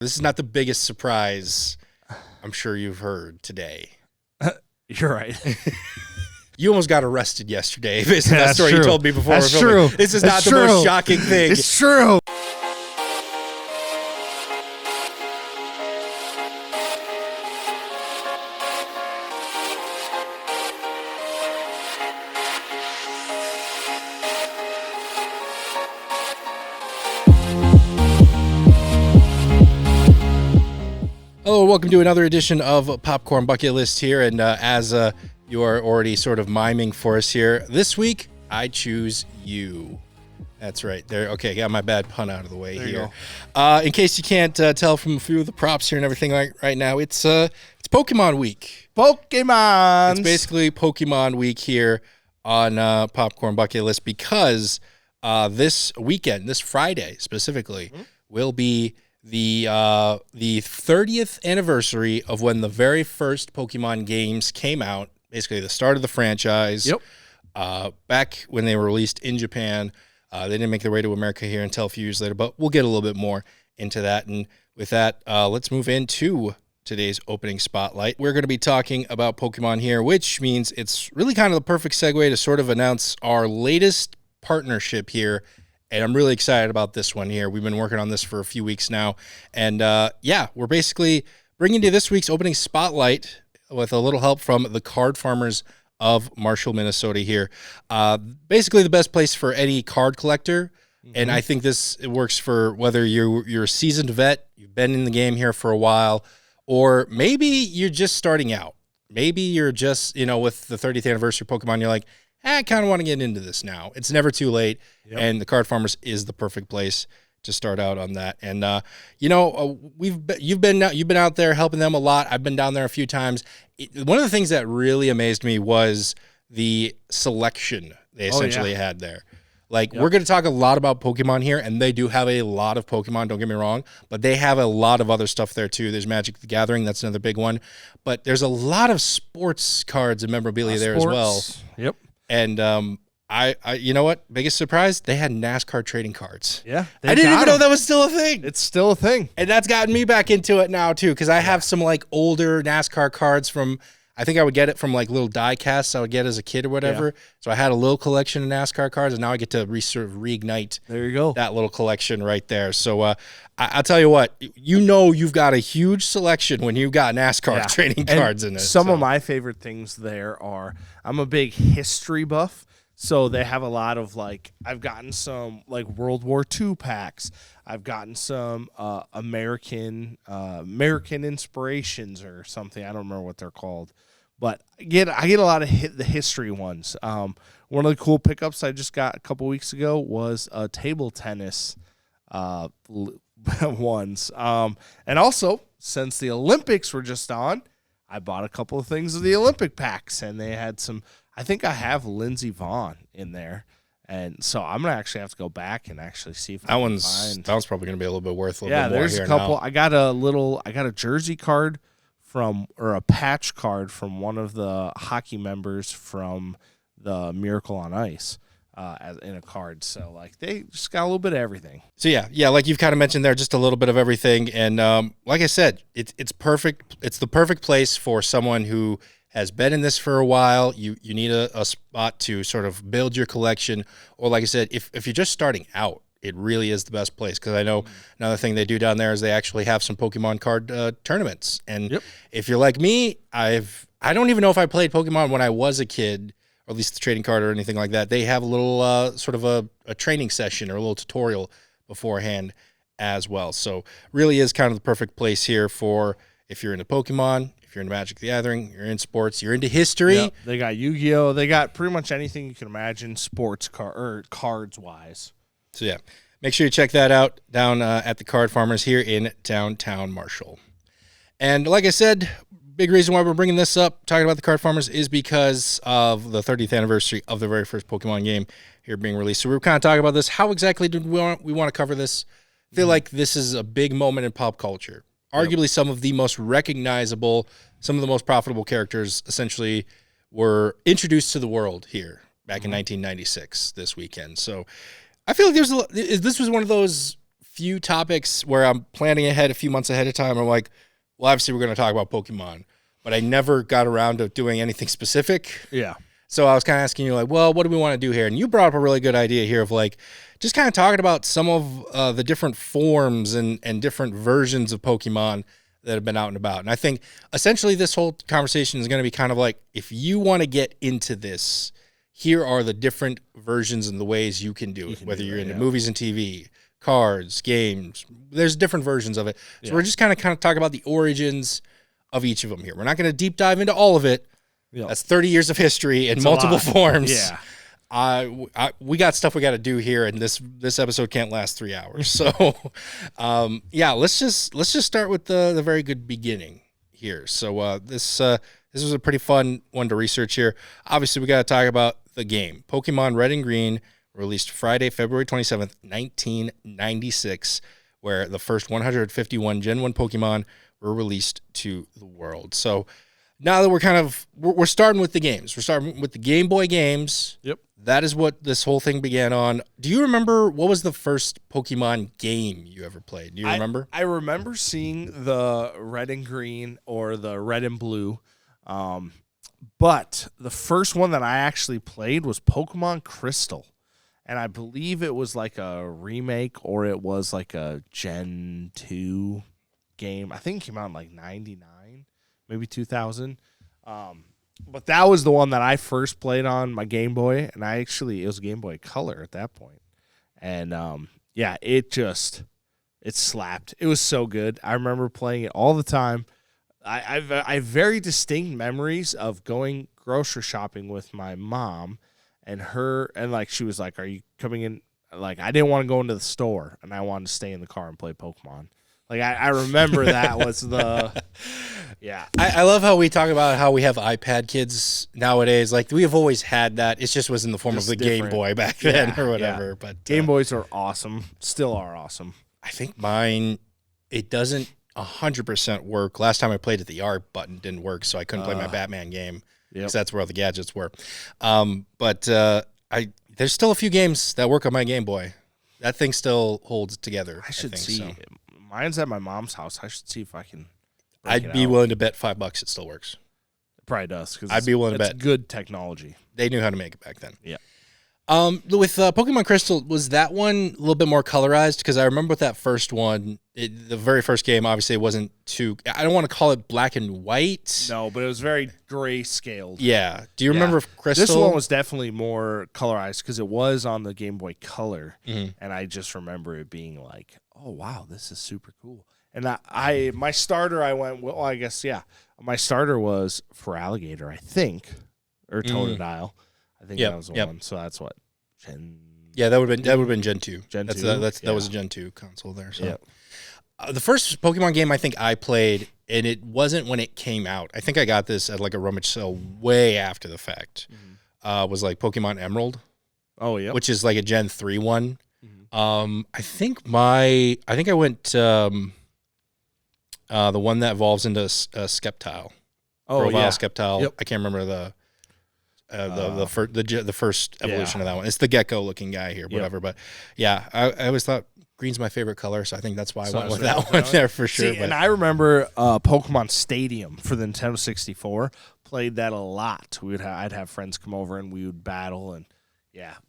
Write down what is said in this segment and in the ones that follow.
This is not the biggest surprise I'm sure you've heard today. You're right. You almost got arrested yesterday based on that story true. you told me before. That's we're filming. true. This is That's not the true. most shocking thing. It's true. Hello, welcome to another edition of Popcorn Bucket List here. And as you are already sort of miming for us here, this week, I choose you. That's right. There. Okay, got my bad pun out of the way There here. In case you can't tell from a few of the props here and everything right now, it's Pokemon Week. Pokemon. It's basically Pokemon Week here on Popcorn Bucket List because this weekend, this Friday specifically, will be the 30th anniversary of when the very first Pokemon games came out, basically the start of the franchise. Yep. Back when they were released in Japan. They didn't make their way to America here until a few years later, but we'll get a little bit more into that. And with that, let's move into today's opening spotlight. We're going to be talking about Pokemon here, which means it's really kind of the perfect segue to sort of announce our latest partnership here. And I'm really excited about this one here. We've been working on this for a few weeks now. And yeah, we're basically bringing you this week's opening spotlight with a little help from the Card Farmers of Marshall, Minnesota here. Basically the best place for any card collector. And I think it works for whether you're a seasoned vet, you've been in the game here for a while, or maybe you're just starting out. Maybe you're just, with the 30th anniversary of Pokemon, you're like, I kind of want to get into this now. It's never too late. Yep. And the Card Farmers is the perfect place to start out on that. And you've been out there helping them a lot. I've been down there a few times. One of the things that really amazed me was the selection they essentially had there. Like, we're going to talk a lot about Pokemon here, and they do have a lot of Pokemon, don't get me wrong, but they have a lot of other stuff there too. There's Magic the Gathering, that's another big one. But there's a lot of sports cards and memorabilia there as well. Yep. And I you know what? Biggest surprise, they had NASCAR trading cards. Yeah. I didn't even know that was still a thing. It's still a thing. And that's gotten me back into it now too, because I have some like older NASCAR cards from, I think I would get it from like little die casts I would get as a kid or whatever. Yeah. So I had a little collection of NASCAR cards, and now I get to reignite there you go. that little collection right there. So I'll tell you what, you've got a huge selection when you've got NASCAR trading cards in it. Some of my favorite things there are, I'm a big history buff. So they have a lot of I've gotten some World War II packs. I've gotten some American inspirations or something. I don't remember what they're called, but I get a lot of the history ones. One of the cool pickups I just got a couple weeks ago was table tennis ones. And also, since the Olympics were just on, I bought a couple of things of the Olympic packs, and they had some. I think I have Lindsey Vonn in there, and so I'm gonna actually have to go back and actually see if that one's probably gonna be a little bit worth a little bit more. There's a couple. Now. I got a jersey card or a patch card from one of the hockey members from the Miracle on Ice. In a card, so they just got a little bit of everything. So yeah, like you've kind of mentioned there, just a little bit of everything, and like I said, it's perfect. It's the perfect place for someone who has been in this for a while. You need a spot to sort of build your collection, or like I said, if you're just starting out, it really is the best place, because I know another thing they do down there is they actually have some Pokemon card tournaments, and if you're like me, I don't even know if I played Pokemon when I was a kid. Or at least the trading card or anything like that. They have a little sort of a training session or a little tutorial beforehand as well. So really is kind of the perfect place here for if you're into Pokemon, if you're into Magic the Gathering, you're in sports, you're into history. Yep. They got Yu-Gi-Oh! They got pretty much anything you can imagine sports cards-wise. So yeah, make sure you check that out down at the Card Farmers here in downtown Marshall. And like I said, big reason why we're bringing this up, talking about the Card Farmers, is because of the 30th anniversary of the very first Pokemon game here being released. So we were kind of talking about this. How exactly did we want to cover this? I feel like this is a big moment in pop culture. Arguably some of the most recognizable, some of the most profitable characters essentially were introduced to the world here back in 1996 this weekend. So I feel like this was one of those few topics where I'm planning ahead a few months ahead of time. I'm like, well, obviously we're going to talk about Pokemon, but I never got around to doing anything specific. Yeah. So I was kind of asking you, like, well, what do we want to do here? And you brought up a really good idea here of like just kind of talking about some of the different forms and different versions of Pokemon that have been out and about. And I think essentially this whole conversation is going to be kind of like, if you want to get into this, here are the different versions and the ways you can do it, whether you're into movies and TV, cards, games. There's different versions of it. So we're just kind of talk about the origins of each of them here. We're not going to deep dive into all of it. Yep. That's 30 years of history in multiple forms. Yeah. We got stuff we got to do here, and this episode can't last 3 hours. So, let's just start with the very good beginning here. So this was a pretty fun one to research here. Obviously, we got to talk about the game. Pokemon Red and Green released Friday, February 27th, 1996, where the first 151 Gen 1 Pokemon were released to the world. So now that we're starting with the games. We're starting with the Game Boy games. Yep. That is what this whole thing began on. Do you remember what was the first Pokemon game you ever played? Do you remember? I remember seeing the Red and Green or the Red and Blue. But the first one that I actually played was Pokemon Crystal. And I believe it was like a remake or it was like a Gen 2 game. I think it came out in like 99, maybe 2000. But that was the one that I first played on my Game Boy. And it was Game Boy Color at that point. And it slapped. It was so good. I remember playing it all the time. I have very distinct memories of going grocery shopping with my mom and she was like, "Are you coming in?" Like, I didn't want to go into the store and I wanted to stay in the car and play Pokemon. Like, I remember that was I love how we talk about how we have iPad kids nowadays. Like, we have always had that. It just was in the form of the different Game Boy back then or whatever. Yeah. But Game Boys are awesome. Still are awesome. I think mine, it doesn't 100% work. Last time I played it, the R button didn't work, so I couldn't play my Batman game because that's where all the gadgets were. But there's still a few games that work on my Game Boy. That thing still holds together. I should see. So. Mine's at my mom's house. I should see if I can. I'd be willing to bet $5 it still works. It probably does. I'd be willing to bet. It's good technology. They knew how to make it back then. Yeah. With Pokemon Crystal, was that one a little bit more colorized? Because I remember with that first one, the very first game, obviously it wasn't too, I don't want to call it black and white. No, but it was very grayscaled. Yeah. Do you remember Crystal? This one was definitely more colorized because it was on the Game Boy Color. Mm-hmm. And I just remember it being like, oh, wow, this is super cool. And my starter, my starter was for Alligator, I think, or Totodile. I think that was the one. So that's what that would have been Gen 2. That was a Gen 2 console there. So the first Pokemon game I think I played, and it wasn't when it came out. I think I got this at like a rummage sale way after the fact. Mm-hmm. Was like Pokemon Emerald. Oh yeah, which is like a Gen 3 one. Mm-hmm. I think I went the one that evolves into Sceptile. Sceptile. Yep. I can't remember the first evolution of that one. It's the gecko looking guy here, whatever. Yep. But yeah, I always thought green's my favorite color, so I think that's why I went with that one there for sure. And I remember Pokemon Stadium for the Nintendo 64. Played that a lot. I'd have friends come over and we would battle, and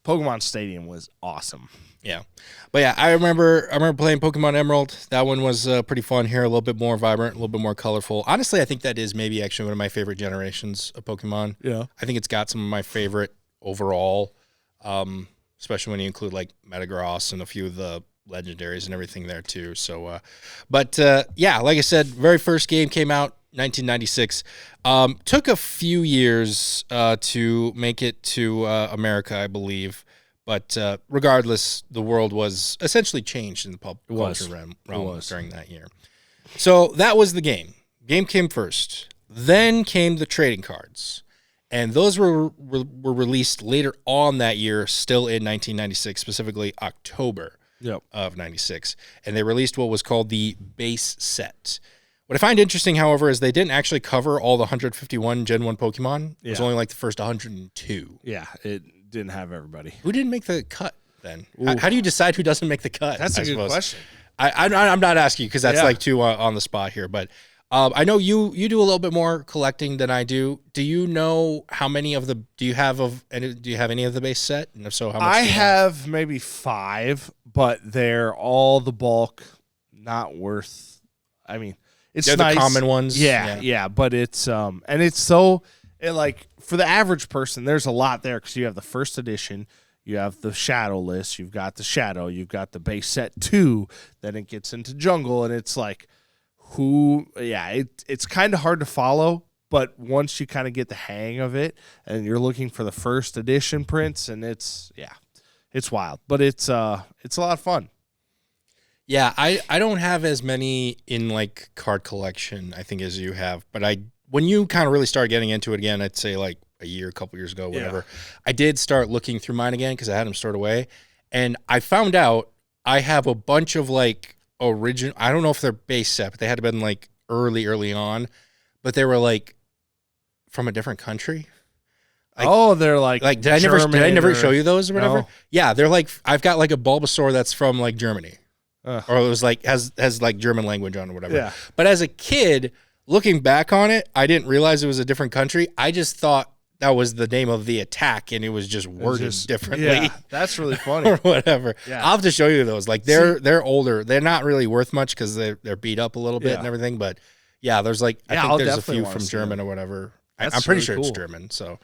Pokemon Stadium was awesome. Yeah, but yeah, I remember playing Pokemon Emerald. That one was pretty fun here, a little bit more vibrant, a little bit more colorful. Honestly, I think that is maybe actually one of my favorite generations of Pokemon. Yeah, I think it's got some of my favorite overall, especially when you include like Metagross and a few of the legendaries and everything there too. So, like I said, very first game came out 1996. Took a few years to make it to America, I believe. But regardless, the world was essentially changed in the pop culture realm during that year. So that was the game. Game came first. Then came the trading cards. And those were released later on that year, still in 1996, specifically October of 96. And they released what was called the base set. What I find interesting, however, is they didn't actually cover all the 151 Gen 1 Pokemon. It was only like the first 102. Yeah, it didn't have everybody. Who didn't make the cut then? How do you decide who doesn't make the cut? That's a good question. I'm not asking you because that's Yeah. like too on the spot here, but I know you do a little bit more collecting than I do. Do you know how many of the do you have any of the base set? And if so, how much? I do you have maybe 5, but they're all the bulk, not worth. I mean, it's They're nice. the common ones. Yeah, but it's and it's so like for the average person, there's a lot there because you have the first edition, you have the shadowless, you've got the shadow, you've got the base set 2, then it gets into jungle, and it's like it's kind of hard to follow. But once you kind of get the hang of it, and you're looking for the first edition prints, and it's wild, but it's a lot of fun. Yeah, I don't have as many in like card collection, I think, as you have. But when you kind of really start getting into it again, I'd say like a couple years ago, whatever, I did start looking through mine again because I had them stored away. And I found out I have a bunch of like original, I don't know if they're base set, but they had to been like early on, but they were like from a different country. Like, they're like did I never show you those or whatever? No. Yeah, they're like, I've got like a Bulbasaur that's from like Germany. Or it was like has like German language on or whatever. Yeah. But as a kid, looking back on it, I didn't realize it was a different country. I just thought that was the name of the attack, and it was just worded differently. Yeah, that's really funny. Or whatever. Yeah. I'll have to show you those. Like they're older. They're not really worth much because they're beat up a little bit Yeah. and everything. But yeah, there's like I think I'll there's a definitely few wanna from see German them. or whatever. That's I'm pretty really sure it's cool. German. So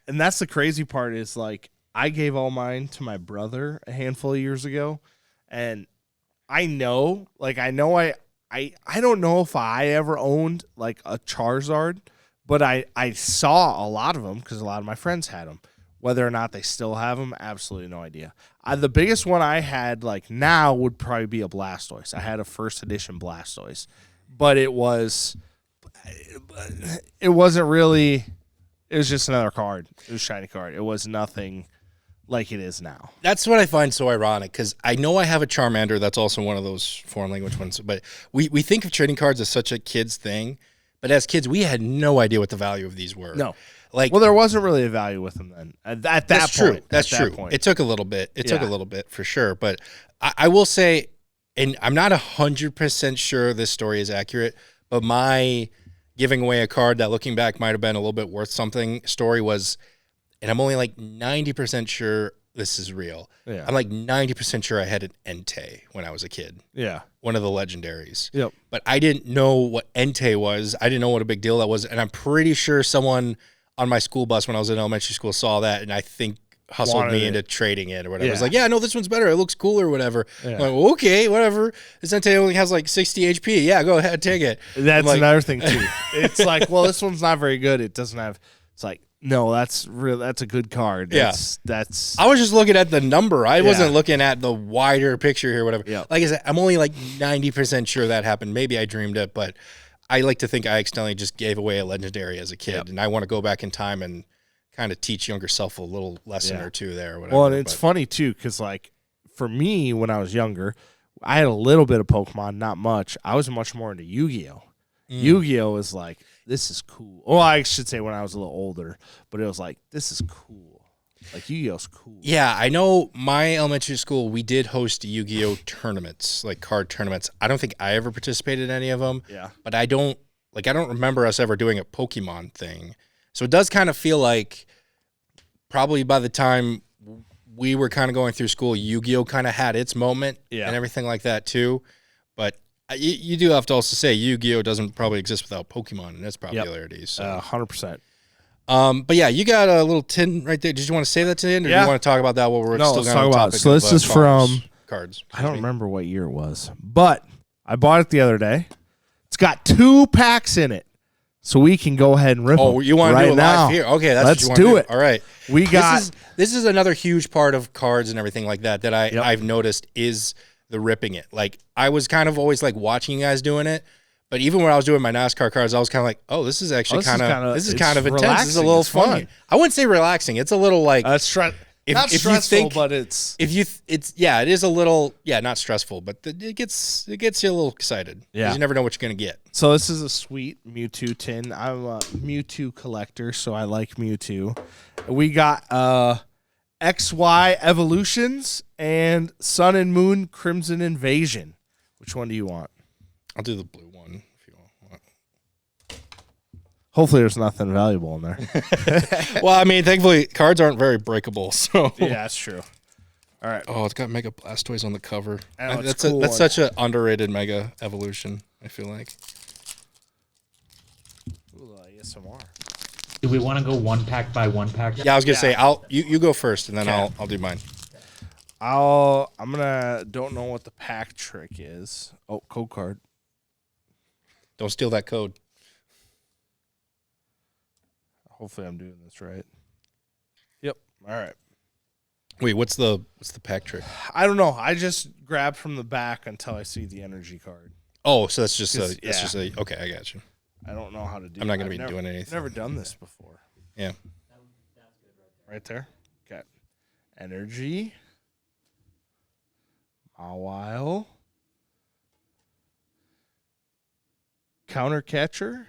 And that's the crazy part is like I gave all mine to my brother a handful of years ago, and I don't know if I ever owned like a Charizard, but I saw a lot of them because a lot of my friends had them. Whether or not they still have them, absolutely no idea. The biggest one I had like now would probably be a Blastoise. I had a first edition Blastoise, but it wasn't really. It was just another card. It was a shiny card. It was nothing like it is now. that's what I find so ironic because I know I have a Charmander that's also one of those foreign language ones. But we think of trading cards as such a kid's thing. But as kids, we had no idea what the value of these were. No. Like, Well, there wasn't really a value with them then. At that that's point. true. That's at that true. point. It took a little bit. It took a Yeah. little bit for sure. But I will say, and I'm not 100% sure this story is accurate, but my giving away a card that looking back might have been a little bit worth something story was, and I'm only like 90% sure this is real. Yeah. I'm like 90% sure I had an Entei when I was a kid. Yeah. One of the legendaries. Yep. But I didn't know what Entei was. I didn't know what a big deal that was. And I'm pretty sure someone on my school bus when I was in elementary school saw that and I think hustled Wanted me it. into trading it or whatever. Yeah. It's like, yeah, no, this one's better. It looks cool or whatever. Yeah. I'm like, well, okay, whatever. This Entei only has like 60 HP. Yeah, go ahead, take it. That's like- another thing too. It's like, well, this one's not very good. It doesn't have. It's like, no, that's real. That's a good card. Yeah. That's. I was just looking at the number. I Yeah. wasn't looking at the wider picture here, whatever. Yeah. Like I said, I'm only like 90% sure that happened. Maybe I dreamed it, but I like to think I accidentally just gave away a legendary as a kid. Yep. And I want to go back in time and kind of teach younger self a little lesson Yeah. or two there or whatever. Well, and it's but- funny too, because like for me, when I was younger, I had a little bit of Pokemon, not much. I was much more into Yu-Gi-Oh. Yu-Gi-Oh was like, this is cool. Well, I should say when I was a little older, but it was like, this is cool. Like Yu-Gi-Oh's cool. Yeah, I know my elementary school, we did host Yu-Gi-Oh tournaments, like card tournaments. I don't think I ever participated in any of them. Yeah. But I don't remember us ever doing a Pokemon thing. So it does kind of feel like probably by the time we were kind of going through school, Yu-Gi-Oh kind of had its moment Yeah. and everything like that too. But you do have to also say Yu-Gi-Oh doesn't probably exist without Pokemon and its popularity. So, 100%. but yeah, you got a little tin right there. Did you want to say that to the end, or do Yeah. you want to talk about that while we're No, still let's going on talk the about it. topic? So this is from cards. I don't remember what year it was, but I bought it the other day. It's got 2 packs in it, so we can go ahead and rip Oh, them you want to right do it now. live here? Okay, that's Let's what you do want to it. All right, We got this is another huge part of cards and everything like that Yep. I've noticed is the ripping it. Like I was kind of always like watching you guys doing it, but even when I was doing my NASCAR cards, I was kind of like, oh, this is actually this is kind of it's intense. This is relaxing. a little It's fun. fun. I wouldn't say relaxing. It's a little like not if you stressful, think- but it's if you it is a little not stressful, but it gets you a little excited. 'Cause Yeah. you never know what you're gonna get. so. This is a sweet Mewtwo tin. I'm a Mewtwo collector, so I like Mewtwo. We got XY Evolutions and Sun and Moon Crimson Invasion. Which one do you want? I'll do the blue one if you want. Hopefully there's nothing valuable in there. Well, I mean, thankfully, cards aren't very breakable, so. Yeah, that's true. All right. Oh, it's got Mega Blastoise on the cover. Oh, That's cool that's such an underrated Mega Evolution, I feel like. Ooh, ASMR. Do we want to go 1-pack by 1-pack? Yeah, I was gonna say you go first, and then I'll do mine. Don't know what the pack trick is. Oh, code card. Don't steal that code. Hopefully I'm doing this right. Yep. All right. Wait, what's the pack trick? I don't know. I just grab from the back until I see the energy card. Oh, so that's just okay. I got you. I don't know how to do. I'm not gonna be doing anything. I've never done this before. Yeah. Right there. Okay. Energy. Mawile. Counter catcher.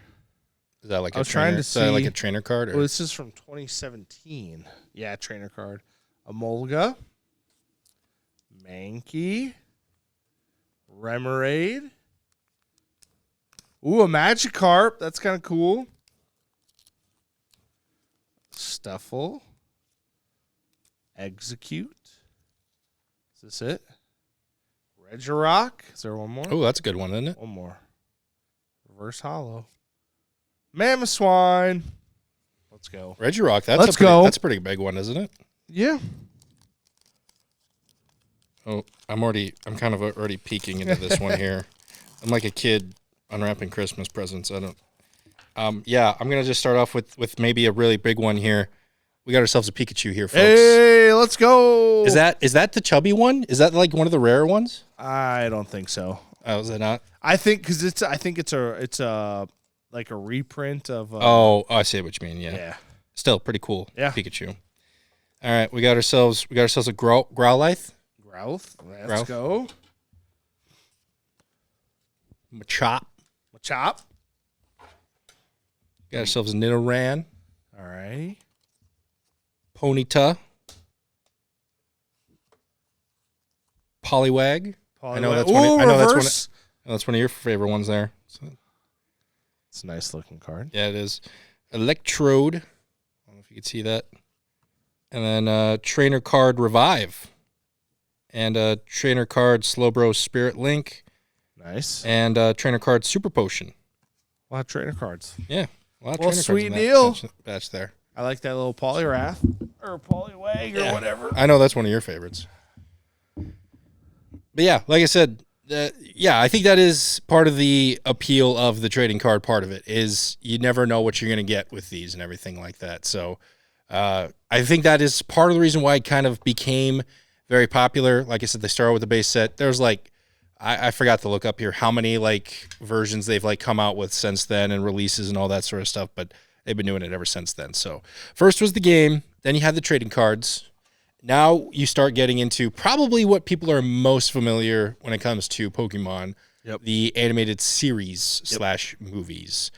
Is that like I was trying to see like a trainer card? Or? Well, this is from 2017. Yeah, trainer card. Emolga. Mankey. Remoraid. Ooh, a Magikarp. That's kind of cool. Stuffle. Execute. Is this it? Regirock. Is there one more? Oh, that's a good one, isn't it? One more. Reverse Hollow. Mamoswine. Let's go. Regirock. Let's go. That's a pretty big one, isn't it? Yeah. Oh, I'm kind of already peeking into this one here. I'm like a kid unwrapping Christmas presents. I don't. Yeah, I'm gonna just start off with maybe a really big one here. We got ourselves a Pikachu here, folks. Hey, let's go. Is that the chubby one? Is that like one of the rare ones? I don't think so. Oh, is it not? I think because it's a like a reprint of. I see what you mean. Yeah. Yeah. Still pretty cool. Yeah. Pikachu. All right, we got ourselves a Growlithe. Growth. Let's go. Machop. Machop. Got ourselves a Nidoran. All right. Ponyta. Poliwag. I know that's that's one of your favorite ones there. So. It's a nice looking card. Yeah, it is. Electrode. I don't know if you can see that. And then trainer card Revive. And trainer card Slowbro Spirit Link. Nice. And trainer card Super Potion. A lot of trainer cards. Yeah. Well, sweet deal. Batch there. I like that little Poliwrath or Poliwag or whatever. I know that's one of your favorites. But yeah, like I said, I think that is part of the appeal of the trading card part of it is you never know what you're going to get with these and everything like that. So I think that is part of the reason why it kind of became very popular. Like I said, they started with the base set. There's like, I forgot to look up here how many like versions they've like come out with since then and releases and all that sort of stuff, but they've been doing it ever since then. So first was the game, then you had the trading cards. Now you start getting into probably what people are most familiar when it comes to Pokemon, the animated series / movies.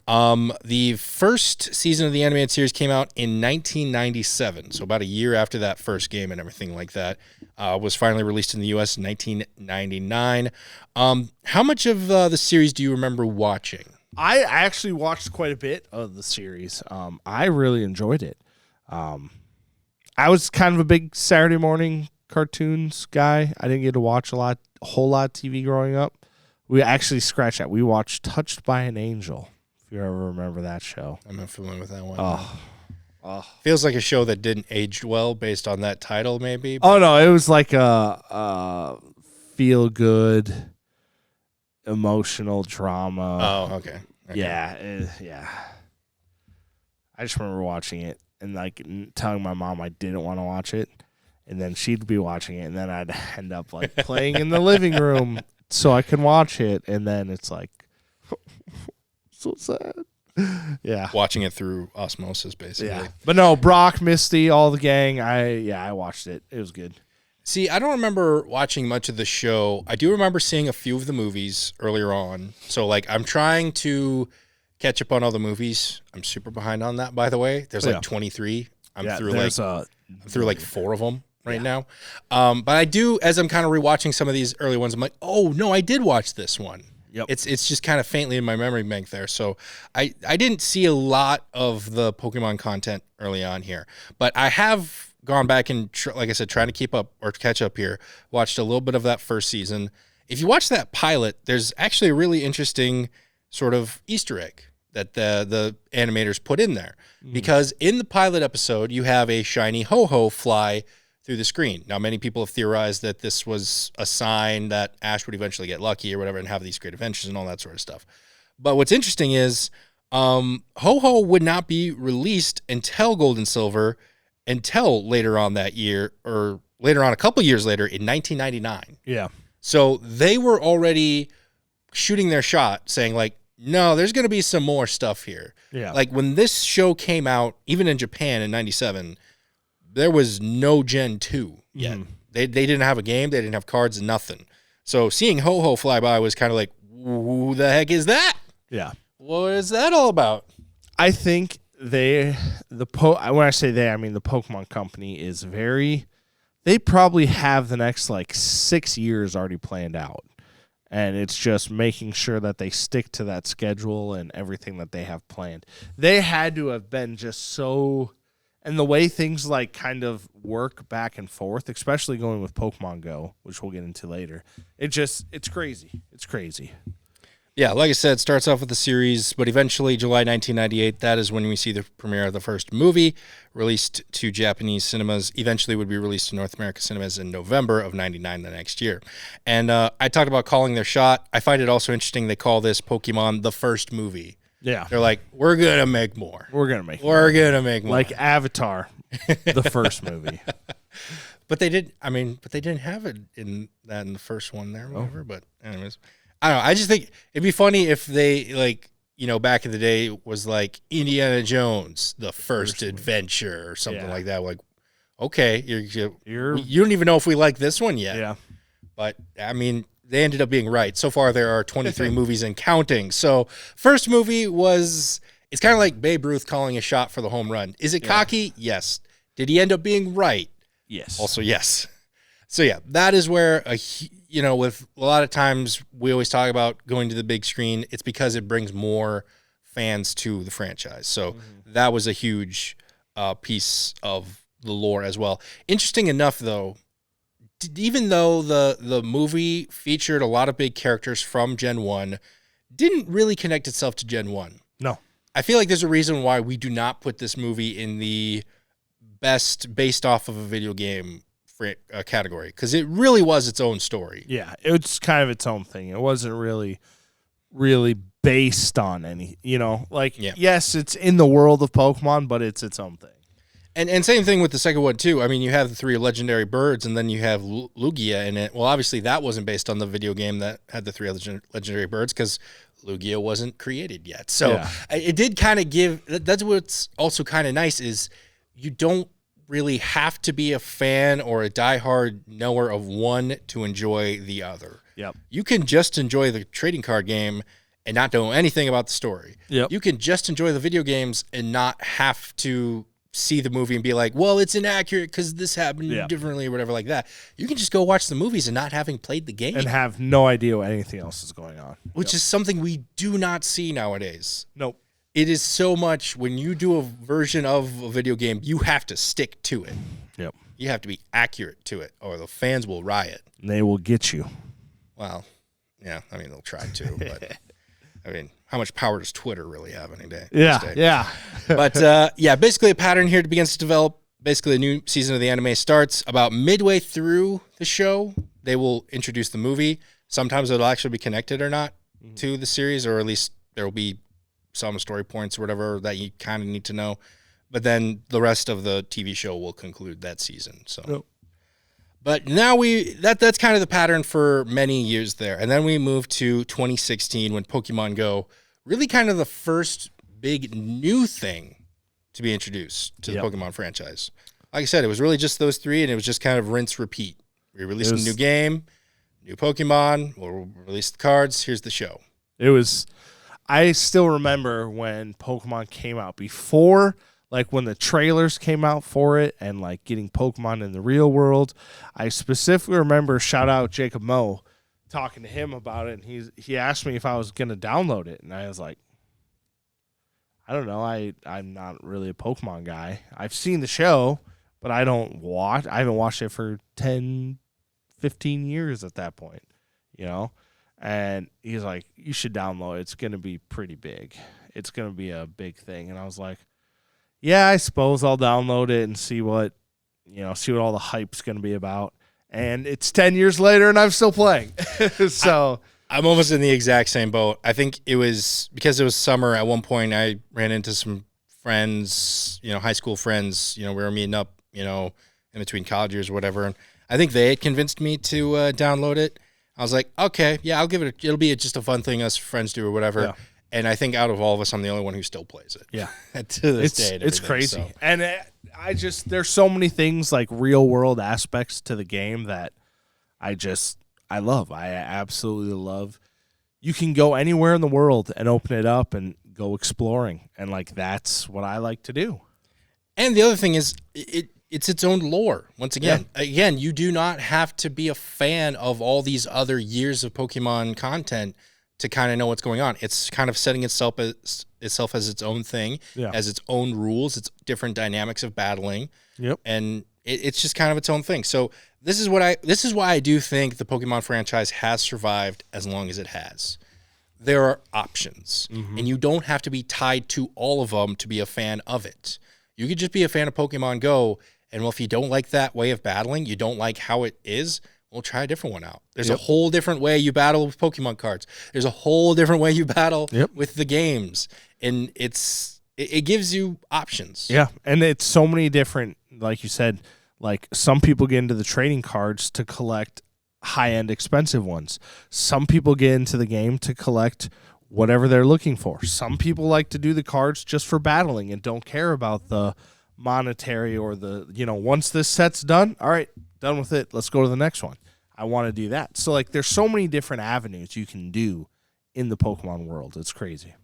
The first season of the animated series came out in 1997, so about a year after that first game and everything like that. Was finally released in the U.S. in 1999. How much of the series do you remember watching? I actually watched quite a bit of the series. I really enjoyed it. I was kind of a big Saturday morning cartoons guy. I didn't get to watch a whole lot of TV growing up. We actually scratched that. We watched Touched by an Angel, if you ever remember that show. I'm not familiar with that one. Oh. Feels like a show that didn't age well based on that title, maybe. Oh, no, it was like a feel-good, emotional drama. Oh, okay. Yeah. I just remember watching it and like telling my mom I didn't want to watch it, and then she'd be watching it, and then I'd end up like playing in the living room so I can watch it, and then it's like so sad. Yeah, watching it through osmosis, basically. Yeah, but no, Brock, Misty, all the gang. I watched it. It was good. See, I don't remember watching much of the show. I do remember seeing a few of the movies earlier on. So like, I'm trying to catch up on all the movies. I'm super behind on that, by the way. There's like 23. I'm through like 4 of them. right now. But I do, as I'm kind of rewatching some of these early ones, I'm like, oh no, I did watch this one. Yep. It's just kind of faintly in my memory bank there. So I didn't see a lot of the Pokemon content early on here, but I have gone back and like I said, trying to keep up or catch up here. Watched a little bit of that first season. If you watch that pilot, there's actually a really interesting sort of Easter egg that the animators put in there, because in the pilot episode you have a shiny Ho-Ho fly through the screen. Now, many people have theorized that this was a sign that Ash would eventually get lucky or whatever and have these great adventures and all that sort of stuff. But what's interesting is Ho-Ho would not be released until Gold and Silver until later on that year, or later on a couple years later in 1999. Yeah. So they were already shooting their shot saying like, no, there's going to be some more stuff here. Yeah. Like when this show came out, even in Japan in 97, there was no Gen 2 yet. They didn't have a game. They didn't have cards, nothing. So seeing Ho-Ho fly by was kind of like, who the heck is that? Yeah. What is that all about? I think when I say they, I mean the Pokemon Company is they probably have the next like 6 years already planned out. And it's just making sure that they stick to that schedule and everything that they have planned. They had to have been just so... And the way things like kind of work back and forth, especially going with Pokemon Go, which we'll get into later, it's crazy. It's crazy. Yeah, like I said, starts off with the series, but eventually July 1998, that is when we see the premiere of the first movie, released to Japanese cinemas, eventually would be released to North America cinemas in November of 99 the next year. And I talked about calling their shot. I find it also interesting they call this Pokemon the first movie. Yeah. They're like, we're going to make more. We're going to make more. Like Avatar, the first movie. But they didn't have it in the first one there, whatever. But anyways, I don't know. I just think it'd be funny if they, like, you know, back in the day was like Indiana Jones, the first adventure or something like that. Like, okay, you don't even know if we like this one yet. Yeah. But, I mean, they ended up being right. So far, there are 23 movies and counting. So, first movie was, it's kind of like Babe Ruth calling a shot for the home run. Is it cocky? Yes. Did he end up being right? Yes. Also, yes. So, yeah, that is where, with a lot of times we always talk about going to the big screen. It's because it brings more fans to the franchise. So, that was a huge piece of the lore as well. Interesting enough, though, even though the movie featured a lot of big characters from Gen 1, didn't really connect itself to Gen 1. No. I feel like there's a reason why we do not put this movie in the best based off of a video game category, because it really was its own story. Yeah, it's kind of its own thing. It wasn't really based on any, yes, it's in the world of Pokemon, but it's its own thing. And same thing with the second one, too. I mean, you have the 3 legendary birds, and then you have Lugia in it. Well, obviously, that wasn't based on the video game that had the 3 legendary birds, because Lugia wasn't created yet. So it did kind of give... That's what's also kind of nice is you don't really have to be a fan or a diehard knower of one to enjoy the other. Yep. You can just enjoy the trading card game and not know anything about the story. Yep. You can just enjoy the video games and not have to see the movie and be like, well, it's inaccurate because this happened differently or whatever like that. You can just go watch the movies and not having played the game. And have no idea what anything else is going on. Which is something we do not see nowadays. Nope. It is so much, when you do a version of a video game, you have to stick to it. Yep. You have to be accurate to it, or the fans will riot. And they will get you. Well, yeah, I mean, they'll try to, but I mean, how much power does Twitter really have any day? Yeah. But basically a pattern here begins to develop. Basically, a new season of the anime starts about midway through the show. They will introduce the movie. Sometimes it'll actually be connected or not to the series, or at least there will be some story points or whatever that you kind of need to know. But then the rest of the TV show will conclude that season. So, Yep. But now that's kind of the pattern for many years there. And then we move to 2016 when Pokemon Go, really kind of the first big new thing to be introduced to the Pokemon franchise. Like I said, it was really just those 3, and it was just kind of rinse, repeat. We released a new game, new Pokemon, we'll release the cards, here's the show. I still remember when Pokemon came out, before like when the trailers came out for it and like getting Pokemon in the real world. I specifically remember, shout out Jacob Moe, talking to him about it, and he asked me if I was going to download it, and I was like, I don't know. I'm not really a Pokemon guy. I've seen the show, but I haven't watched it for 10, 15 years at that point, you know? And he's like, you should download it. It's going to be pretty big. It's going to be a big thing. And I was like, yeah, I suppose I'll download it and see what all the hype's going to be about. And it's 10 years later, and I'm still playing. So I'm almost in the exact same boat. I think it was because it was summer. At one point, I ran into some friends, high school friends. We were meeting up, in between college years or whatever. And I think they had convinced me to download it. I was like, okay, yeah, I'll give it. It'll be just a fun thing us friends do or whatever. Yeah. And I think out of all of us, I'm the only one who still plays it. Yeah, to this day, it's crazy. So. And there's so many things like real world aspects to the game that I love. I absolutely love. You can go anywhere in the world and open it up and go exploring, and like that's what I like to do. And the other thing is, it's its own lore. Once again, you do not have to be a fan of all these other years of Pokemon content to kind of know what's going on. It's kind of setting itself as its own thing, as its own rules, its different dynamics of battling. Yep. And it's just kind of its own thing. So this is why I do think the Pokemon franchise has survived as long as it has. There are options, and you don't have to be tied to all of them to be a fan of it. You could just be a fan of Pokemon Go, and if you don't like that way of battling, you don't like how it is, we'll try a different one out. There's a whole different way you battle with Pokemon cards. There's a whole different way you battle with the games. And it gives you options. Yeah, and it's so many different, like you said, like some people get into the trading cards to collect high-end expensive ones. Some people get into the game to collect whatever they're looking for. Some people like to do the cards just for battling and don't care about the monetary or the, once this set's done, all right, done with it, let's go to the next one. I want to do that. So, like, there's so many different avenues you can do in the Pokemon world. It's crazy.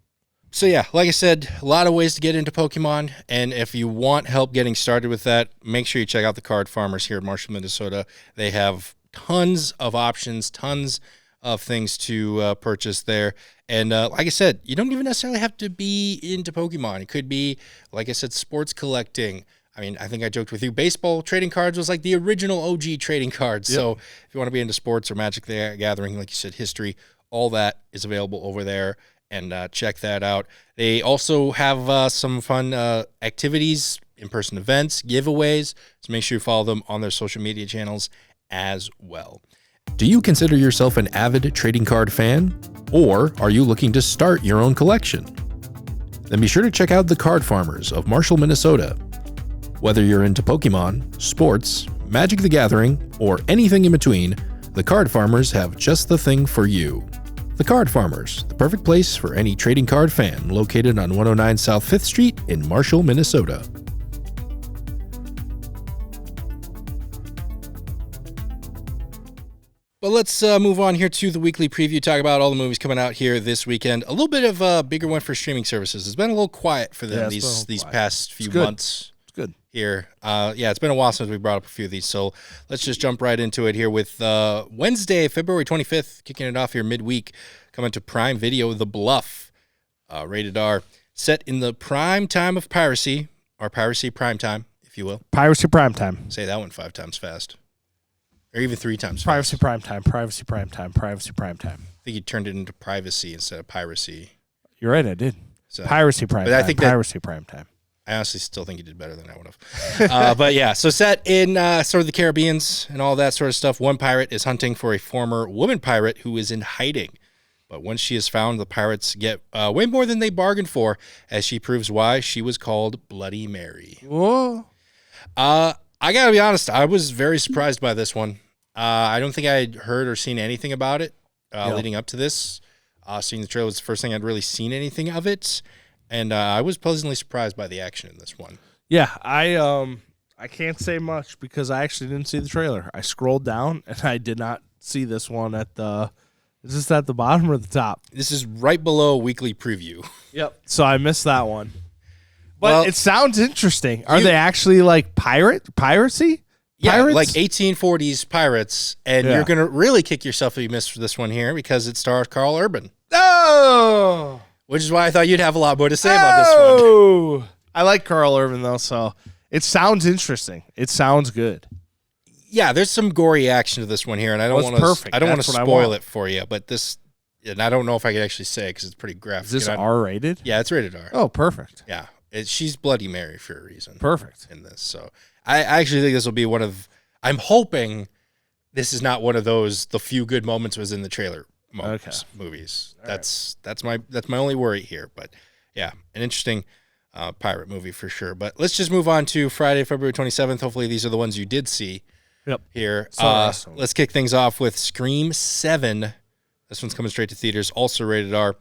So, yeah, like I said, a lot of ways to get into Pokemon. And if you want help getting started with that, make sure you check out the Card Farmers here in Marshall, Minnesota. They have tons of options, tons of things to purchase there. And like I said, you don't even necessarily have to be into Pokemon. It could be, like I said, sports collecting. I mean, I think I joked with you. Baseball trading cards was like the original OG trading cards. Yep. So if you want to be into sports or Magic the Gathering, like you said, history, all that is available over there. And check that out. They also have some fun activities, in-person events, giveaways. So make sure you follow them on their social media channels as well. Do you consider yourself an avid trading card fan? Or are you looking to start your own collection? Then be sure to check out the Card Farmers of Marshall, Minnesota. Whether you're into Pokemon, sports, Magic the Gathering, or anything in between, the Card Farmers have just the thing for you. The Card Farmers, the perfect place for any trading card fan, located on 109 South 5th Street in Marshall, Minnesota. Well, let's move on here to the weekly preview, talk about all the movies coming out here this weekend. A little bit of a bigger one for streaming services. It's been a little quiet for them these past few months. It's good. Here. It's been a while since we brought up a few of these, so let's just jump right into it here with Wednesday, February 25th, kicking it off here midweek, coming to Prime Video, The Bluff, rated R, set in the prime time of piracy, or piracy prime time, if you will. Piracy prime time. Say that one 5 times fast. Or even 3 times Privacy fast. prime time, privacy prime time, privacy prime time. I think you turned it into privacy instead of piracy. You're right, I did. So, piracy prime time, piracy prime time. I honestly still think you did better than I would have. But yeah, so set in sort of the Caribbeans and all that sort of stuff. One pirate is hunting for a former woman pirate who is in hiding. But once she is found, the pirates get way more than they bargained for, as she proves why she was called Bloody Mary. Whoa. I got to be honest, I was very surprised by this one. I don't think I had heard or seen anything about it leading up to this. Seeing the trailer was the first thing I'd really seen anything of it. And I was pleasantly surprised by the action in this one. Yeah, I can't say much because I actually didn't see the trailer. I scrolled down and I did not see this one at the. Is this at the bottom or the top? This is right below weekly preview. Yep. So I missed that one. But Well, it sounds interesting. Are they actually like piracy? yeah, Pirates? like 1840s pirates, and Yeah. you're gonna really kick yourself if you miss this one here because it stars Carl Urban, Oh, which is why I thought you'd have a lot more to say about this one. oh. I like Carl Urban though, so it sounds interesting. It sounds good. Yeah, there's some gory action to this one here, and I don't Well, want it's to. perfect. I don't want That's to what I spoil want. it for you, but this, and I don't know if I could actually say it because it's pretty graphic. Is this And R-rated? Yeah, it's rated R. Oh, perfect. Yeah, she's Bloody Mary for a reason. Perfect. In this, so I actually think this will be one of. I'm hoping this is not one of those. The few good moments was in the trailer movies. That's my only worry here. But yeah, an interesting pirate movie for sure. But let's just move on to Friday, February 27th. Hopefully, these are the ones you did see. Yep. Here, So awesome. let's kick things off with Scream 7. This one's coming straight to theaters, also rated R.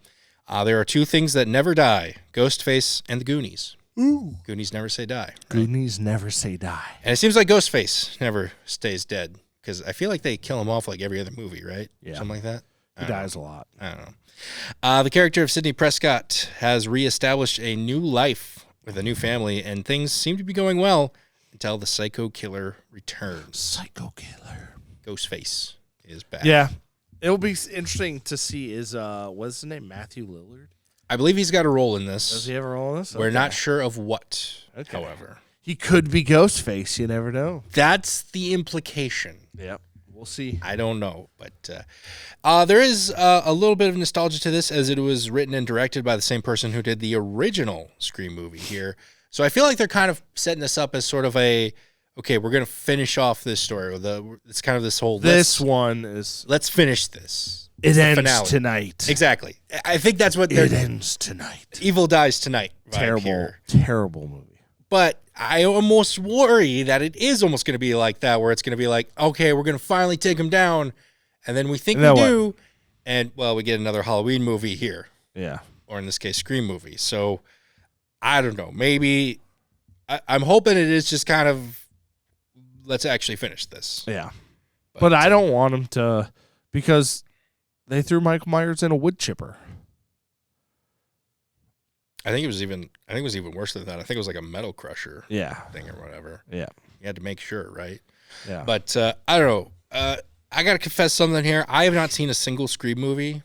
There are two things that never die: Ghostface and the Goonies. Ooh. Goonies never say die. Right? Goonies never say die. And it seems like Ghostface never stays dead because I feel like they kill him off like every other movie, right? Yeah. Something like that. He dies a lot. I don't know. The character of Sidney Prescott has reestablished a new life with a new family, and things seem to be going well until the psycho killer returns. Psycho killer. Ghostface is back. Yeah. It'll be interesting to see what's his name? Matthew Lillard? I believe he's got a role in this. Does he have a role in this? We're Okay. not sure of what, Okay. however. He could be Ghostface. You never know. That's the implication. Yep. We'll see. I don't know, but there is a little bit of nostalgia to this as it was written and directed by the same person who did the original Scream movie here. So I feel like they're kind of setting this up as sort of a, okay, we're going to finish off this story. It's kind of this whole, This one is. let's finish this. It the ends finale. tonight. Exactly. I think that's what they're It ends tonight. Evil dies tonight. Vibe Terrible, here. terrible movie. But I almost worry that it is almost going to be like that, where it's going to be like, okay, we're going to finally take him down, and then we think And then we what? do, and well, we get another Halloween movie here, Yeah. or in this case, Scream movie. So I don't know. Maybe I'm hoping it is just kind of let's actually finish this. Yeah. But I don't want him to, because they threw Michael Myers in a wood chipper. I think it was even worse than that. I think it was like a metal crusher Yeah. thing or whatever. Yeah. You had to make sure, right? Yeah. But I don't know. I got to confess something here. I have not seen a single Scream movie,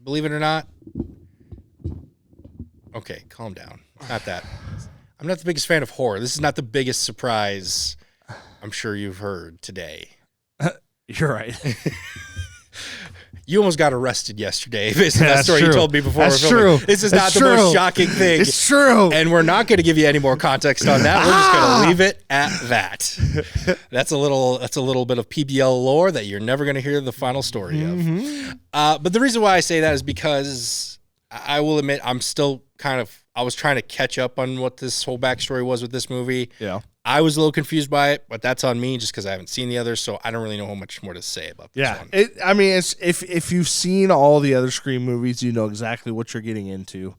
believe it or not. Okay, calm down. Not that. I'm not the biggest fan of horror. This is not the biggest surprise I'm sure you've heard today. You're right. You almost got arrested yesterday based on that That's story you true. told me before. That's we're filming. true. This is That's not the most true. shocking thing. It's true. And we're not going to give you any more context on that. We're just going to leave it at that. That's a little bit of PBL lore that you're never going to hear the final story of. But the reason why I say that is because I will admit I was trying to catch up on what this whole backstory was with this movie. Yeah. I was a little confused by it, but that's on me just because I haven't seen the others, so I don't really know how much more to say about this one. It's if you've seen all the other Scream movies, you know exactly what you're getting into.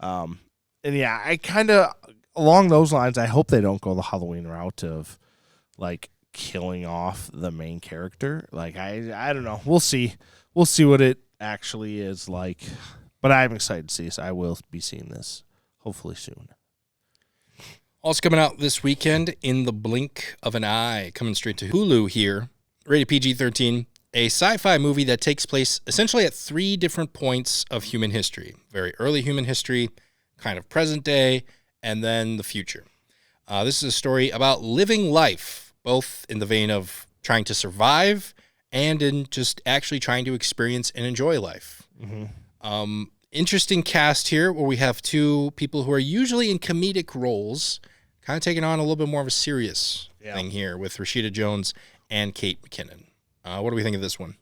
And yeah, I kind of along those lines. I hope they don't go the Halloween route of like killing off the main character. Like I don't know. We'll see. We'll see what it actually is like. But I'm excited to see this. I will be seeing this hopefully soon. Also coming out this weekend, In the Blink of an Eye, coming straight to Hulu here, rated PG-13, a sci-fi movie that takes place essentially at 3 different points of human history. Very early human history, kind of present day, and then the future. This is a story about living life, both in the vein of trying to survive and in just actually trying to experience and enjoy life. Interesting cast here where we have 2 people who are usually in comedic roles, kind of taking on a little bit more of a serious thing here with Rashida Jones and Kate McKinnon. What do we think of this one?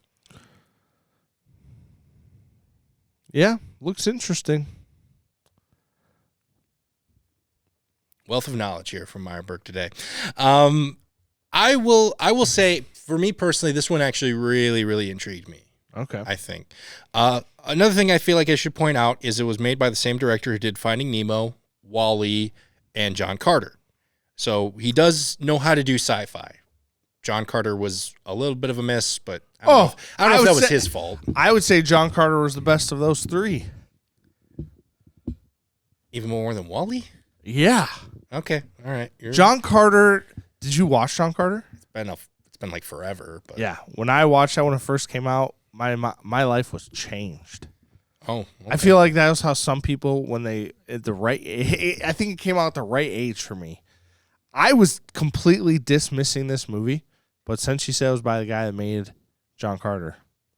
Yeah, looks interesting. Wealth of knowledge here from Meyerberg today. I will say, for me personally, this one actually really, really intrigued me. Okay. I think. Another thing I feel like I should point out is it was made by the same director who did Finding Nemo, WALL-E, and John Carter. So he does know how to do sci-fi. John Carter was a little bit of a miss, but I don't know if that was his fault. I would say John Carter was the best of those 3. Even more than WALL-E? Yeah. Okay, all right. John Carter. Did you watch John Carter? It's been like forever. But Yeah. When I watched that when it first came out, my life was changed. Oh, okay. I feel like that was how some people, when they at the right, I think it came out at the right age for me. I was completely dismissing this movie, but since you said it was by the guy that made John Carter,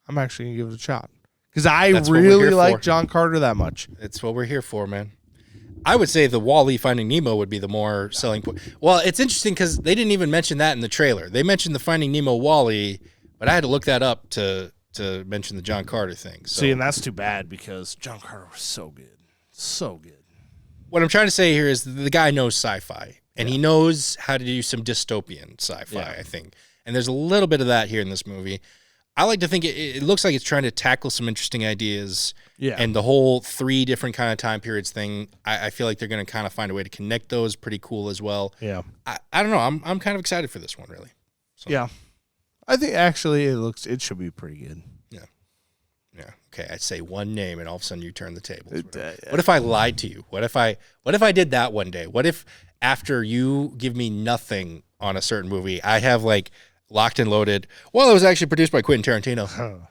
I'm actually gonna give it a shot because I That's what we're really here like for. John Carter that much. It's what we're here for, man. I would say the Wall-E Finding Nemo would be the more selling point. Well, it's interesting because they didn't even mention that in the trailer. They mentioned the Finding Nemo Wall-E, but I had to look that up to mention the John Carter thing. So See, and that's too bad because John Carter was so good, so good. what I'm trying to say here is the guy knows sci-fi, and he knows how to do some dystopian sci-fi, I think. And there's a little bit of that here in this movie. I like to think it looks like it's trying to tackle some interesting ideas. Yeah. And the whole 3 different kind of time periods thing, I feel like they're going to kind of find a way to connect those. Pretty cool as well. Yeah. I don't know. I'm kind of excited for this one, really. So, Yeah. I think actually it should be pretty good. Yeah. Okay. I'd say one name, and all of a sudden you turn the tables. What if I lied to you? What if I did that one day? What if after you give me nothing on a certain movie, I have like locked and loaded? Well, it was actually produced by Quentin Tarantino.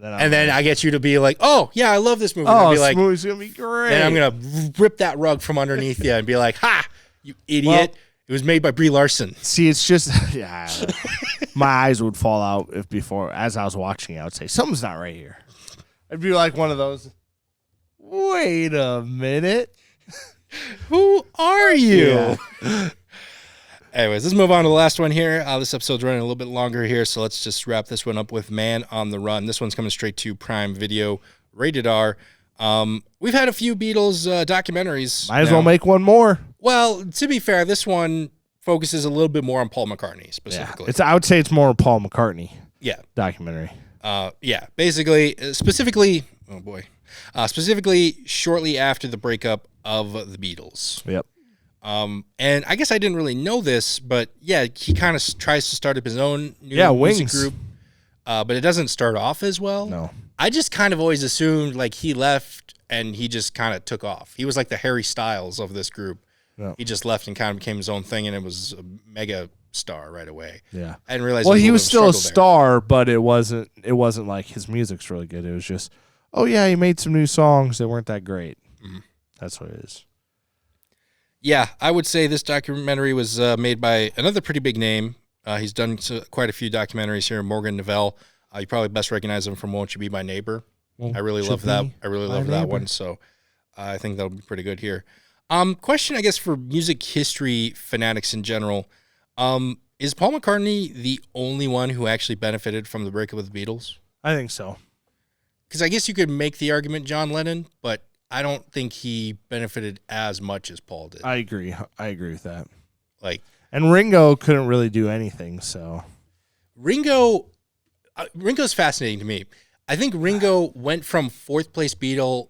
And then I get you to be like, oh, yeah, I love this movie. And I'll be this like, movie's going to be great. and I'm going to rip that rug from underneath you and be like, ha, you idiot. It was made by Brie Larson. See, it's just, my eyes would fall out as I was watching it, I would say, something's not right here. I'd be like one of those, wait a minute. Who are you? Yeah. Anyways, let's move on to the last one here. This episode's running a little bit longer here, so let's just wrap this one up with Man on the Run. This one's coming straight to Prime Video, rated R. We've had a few Beatles documentaries. Might as well make one more. Well, to be fair, this one focuses a little bit more on Paul McCartney specifically. I would say it's more a Paul McCartney Yeah. documentary. Basically, specifically shortly after the breakup of the Beatles. Yep. And I guess I didn't really know this, but yeah, he kind of tries to start up his own new music Wings group, but it doesn't start off as well. No. I just kind of always assumed like he left and he just kind of took off. He was like the Harry Styles of this group. No. He just left and kind of became his own thing, and it was a mega star right away. Yeah. I didn't realize. Well, he he was was still a struggle there. star, but it wasn't like his music's really good. It was just, oh yeah, he made some new songs that weren't that great. Mm-hmm. That's what it is. Yeah, I would say this documentary was made by another pretty big name. He's done quite a few documentaries here. Morgan Neville. You probably best recognize him from "Won't You Be My Neighbor." I really love that. I really love that one. So I think that'll be pretty good here. Question, I guess, for music history fanatics in general. Is Paul McCartney the only one who actually benefited from the breakup of the Beatles? I think so. Because I guess you could make the argument John Lennon, but I don't think he benefited as much as Paul did. I agree with that. Like, And Ringo couldn't really do anything, so. Ringo's fascinating to me. I think Ringo went from 4th place Beatle,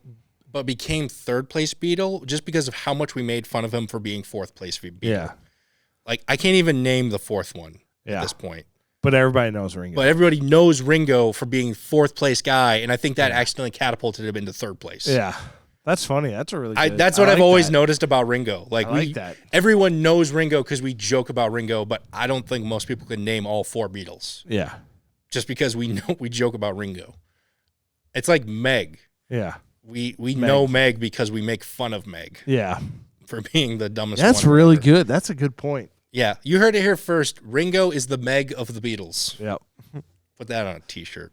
but became 3rd place Beatle just because of how much we made fun of him for being 4th place Beatle. Yeah. Like, I can't even name the 4th one Yeah. at this point. But everybody knows Ringo. But everybody knows Ringo for being 4th place guy, and I think that accidentally catapulted him into 3rd place. Yeah. That's funny. That's a really good. That's what I've always noticed about Ringo. Like, I like that. Everyone knows Ringo because we joke about Ringo, but I don't think most people can name all 4 Beatles Yeah. just because we joke about Ringo. It's like Meg. Yeah. We know Meg because we make fun of Meg Yeah. for being the dumbest That's one really ever. good. That's a good point. Yeah, you heard it here first. Ringo is the Meg of the Beatles. Yep. Put that on a T-shirt.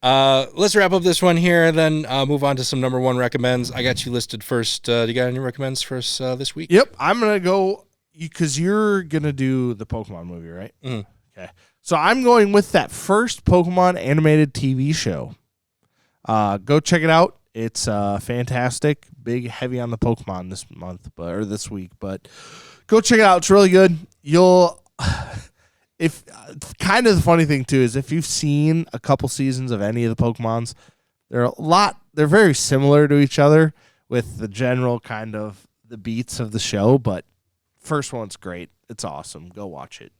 Let's wrap up this one here, then move on to some number 1 recommends. I got you listed first. Do you got any recommends for us this week? Yep. I'm going to go because you're going to do the Pokemon movie, right? Mhm. Okay. So I'm going with that first Pokemon animated TV show. Go check it out. It's fantastic. Big, heavy on the Pokemon this month, or this week, but go check it out. It's really good. Kind of the funny thing too is if you've seen a couple seasons of any of the Pokemons, they're very similar to each other with the general kind of the beats of the show, but first one's great. It's awesome. Go watch it.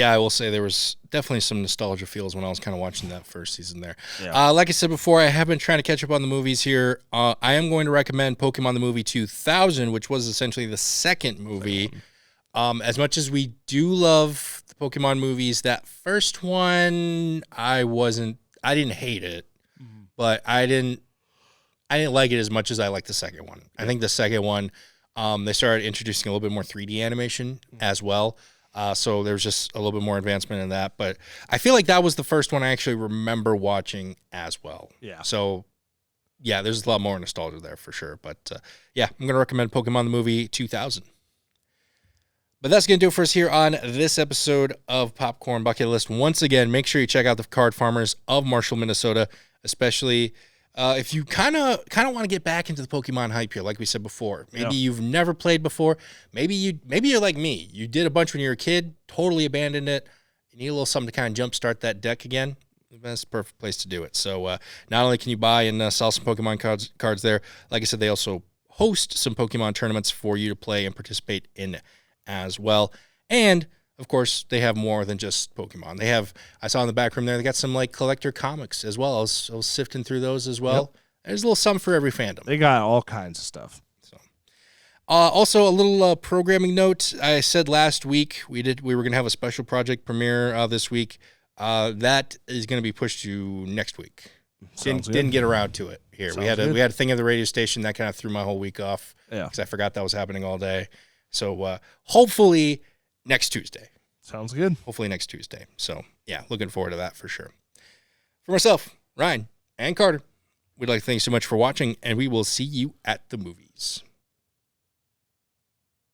Yeah, I will say there was definitely some nostalgia feels when I was kind of watching that first season there. Yeah. Like I said before, I have been trying to catch up on the movies here. I am going to recommend Pokemon the Movie 2000, which was essentially the second movie. As much as we do love the Pokemon movies, that first one, I didn't hate it, but I didn't like it as much as I liked the second one. I think the second one, they started introducing a little bit more 3D animation as well. So there's just a little bit more advancement in that. But I feel like that was the first one I actually remember watching as well. Yeah. So, yeah, there's a lot more nostalgia there for sure. But, yeah, I'm going to recommend Pokemon the Movie 2000. But that's going to do it for us here on this episode of Popcorn Bucket List. Once again, make sure you check out the Card Farmers of Marshall, Minnesota, especially if you kind of want to get back into the Pokemon hype here, like we said before. Maybe you've never played before. Maybe you're like me. You did a bunch when you were a kid, totally abandoned it. You need a little something to kind of jumpstart that deck again. That's the perfect place to do it. So not only can you buy and sell some Pokemon cards there, like I said, they also host some Pokemon tournaments for you to play and participate in as well. And of course, they have more than just Pokemon. They have, I saw in the back room there, they got some like collector comics as well. I was sifting through those as well. Yep. There's a little something for every fandom. They got all kinds of stuff. So, also a little programming note. I said last week we were going to have a special project premiere this week. That is going to be pushed to next week. Didn't get around to it here. We had a thing at the radio station that kind of threw my whole week off because I forgot that was happening all day. So hopefully next Tuesday. Sounds good. Hopefully next Tuesday. So, yeah, looking forward to that for sure. For myself, Ryan, and Carter, we'd like to thank you so much for watching, and we will see you at the movies.